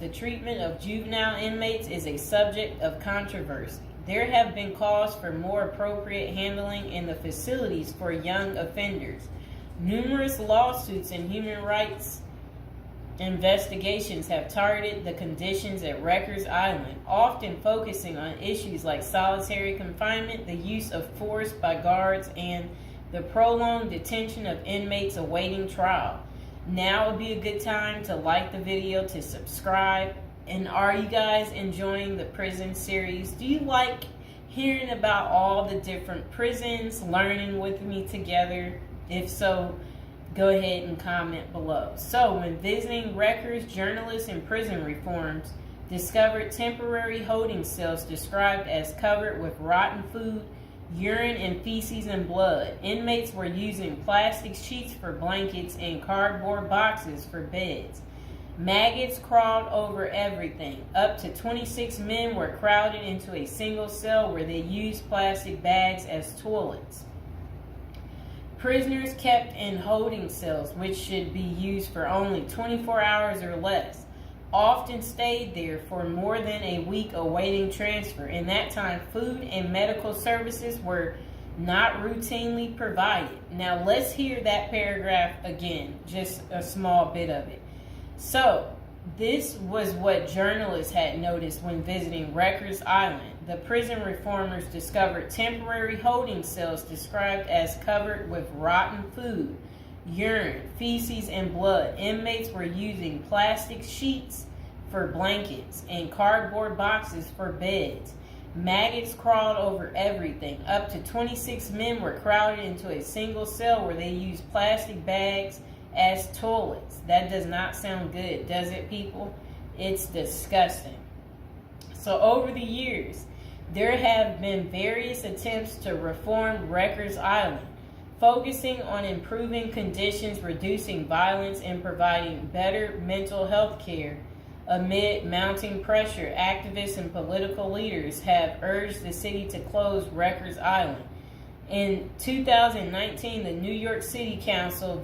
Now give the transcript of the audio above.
The treatment of juvenile inmates is a subject of controversy. There have been calls for more appropriate handling in the facilities for young offenders. Numerous lawsuits and human rights investigations have targeted the conditions at Rikers Island, often focusing on issues like solitary confinement, the use of force by guards, and the prolonged detention of inmates awaiting trial. Now would be a good time to like the video, to subscribe. And are you guys enjoying the prison series? Do you like hearing about all the different prisons, learning with me together? If so, go ahead and comment below. So, when visiting Rikers, journalists and prison reforms discovered temporary holding cells described as covered with rotten food, urine and feces and blood. Inmates were using plastic sheets for blankets and cardboard boxes for beds. Maggots crawled over everything. Up to 26 men were crowded into a single cell where they used plastic bags as toilets. Prisoners kept in holding cells, which should be used for only 24 hours or less, often stayed there for more than a week awaiting transfer. In that time, food and medical services were not routinely provided. Now let's hear that paragraph again, just a small bit of it. So, this was what journalists had noticed when visiting Rikers Island. The prison reformers discovered temporary holding cells described as covered with rotten food, urine, feces, and blood. Inmates were using plastic sheets for blankets and cardboard boxes for beds. Maggots crawled over everything. Up to 26 men were crowded into a single cell where they used plastic bags as toilets. That does not sound good, does it, people? It's disgusting. So over the years, there have been various attempts to reform Rikers Island, focusing on improving conditions, reducing violence, and providing better mental health care. Amid mounting pressure, activists and political leaders have urged the city to close Rikers Island. In 2019, the New York City Council